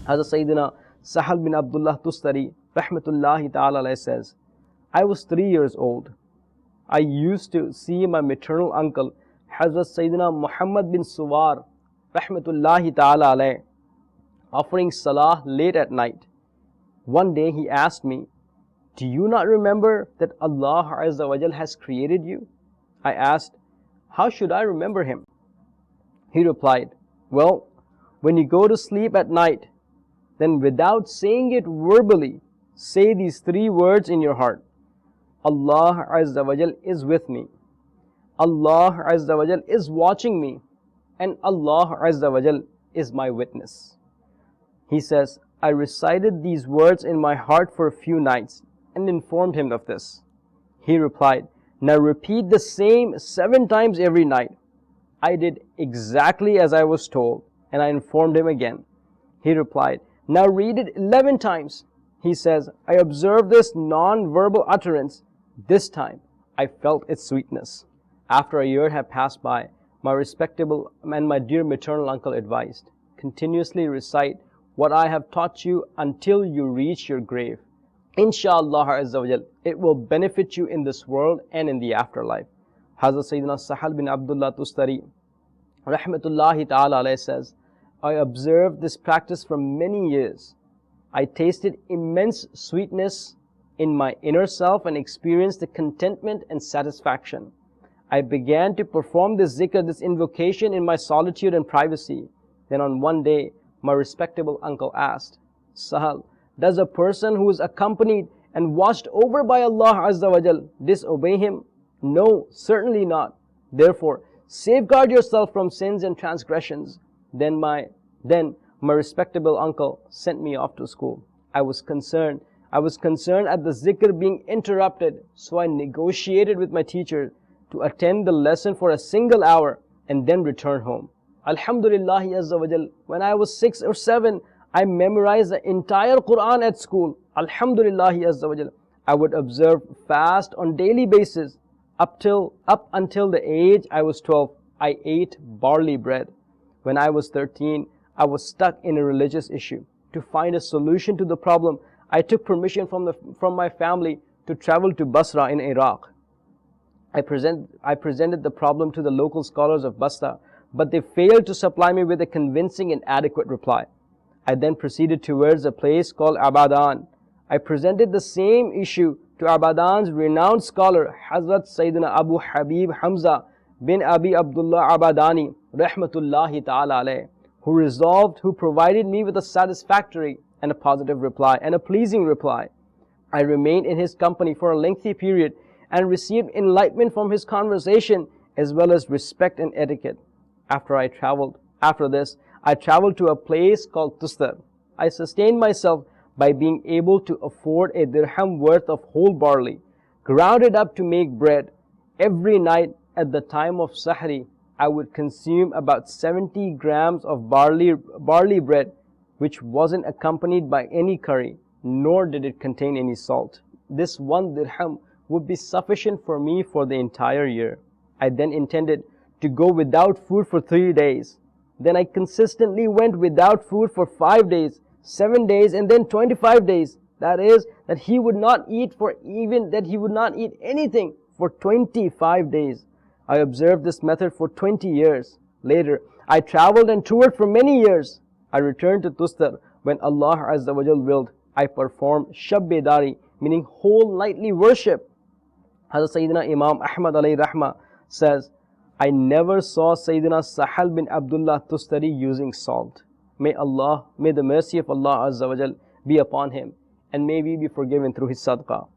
Hazrat Sayyidina Sahal bin Abdullah Tustari rahmatullahi ta'ala alayhi says, I was 3 years old. I used to see my maternal uncle Hazrat Sayyidina Muhammad bin Suwar rahmatullahi ta'ala alayhi offering salah late at night. One day he asked me, do you not remember that Allah Azza wa Jal has created you? I asked, how should I remember him? He replied, well, when you go to sleep at night, then without saying it verbally, say these 3 words in your heart. Allah Azza wa Jal is with me. Allah Azza wa Jal is watching me. And Allah Azza wa Jal is my witness. He says, I recited these words in my heart for a few nights and informed him of this. He replied, now repeat the same 7 times every night. I did exactly as I was told, and I informed him again. He replied, now read it 11 times. He says, I observed this non-verbal utterance. This time, I felt its sweetness. After a year had passed by, my respectable and my dear maternal uncle advised, continuously recite what I have taught you until you reach your grave. Inshallah Azza wa Jal, it will benefit you in this world and in the afterlife. Hazrat Sayyidina Sahal bin Abdullah Tustari rahmatullahi ta'ala alayhi says, I observed this practice for many years. I tasted immense sweetness in my inner self and experienced the contentment and satisfaction. I began to perform this zikr, this invocation in my solitude and privacy. Then on one day, my respectable uncle asked, Sahal, does a person who is accompanied and watched over by Allah Azza wa Jal disobey him? No, certainly not. Therefore, safeguard yourself from sins and transgressions. Then my respectable uncle sent me off to school. I was concerned at the zikr being interrupted, so I negotiated with my teacher to attend the lesson for a single hour and then return home. Alhamdulillah Azza wa Jal, when I was 6 or 7, I memorized the entire Quran at school. Alhamdulillah Azza wa Jal. I would observe fast on daily basis. Up until the age I was 12, I ate barley bread. When I was 13, I was stuck in a religious issue. To find a solution to the problem, I took permission from my family to travel to Basra in Iraq. I presented the problem to the local scholars of Basra, but they failed to supply me with a convincing and adequate reply. I then proceeded towards a place called Abadan. I presented the same issue to Abadan's renowned scholar, Hazrat Sayyidina Abu Habib Hamza bin Abi Abdullah Abadani, rahmatullahi ta'ala alayh, who provided me with a satisfactory and a positive reply and a pleasing reply. I remained in his company for a lengthy period and received enlightenment from his conversation as well as respect and etiquette. After this, I traveled to a place called Tustar. I sustained myself by being able to afford a dirham worth of whole barley, ground it up to make bread. Every night at the time of Sahri, I would consume about 70 grams of barley bread, which wasn't accompanied by any curry, nor did it contain any salt. This 1 dirham would be sufficient for me for the entire year. I then intended to go without food for 3 days. Then I consistently went without food for 5 days, 7 days, and then 25 days. That is, that he would not eat anything for 25 days. I observed this method for 20 years. Later, I traveled and toured for many years. I returned to Tustar when Allah Azza wa Jal willed. I performed Shab Bedari, meaning whole nightly worship. Hazrat Sayyidina Imam Ahmad alayhi rahmah says, I never saw Sayyidina Sahal bin Abdullah Tustari using salt. May the mercy of Allah Azza wa Jal be upon him, and may we be forgiven through his sadaqah.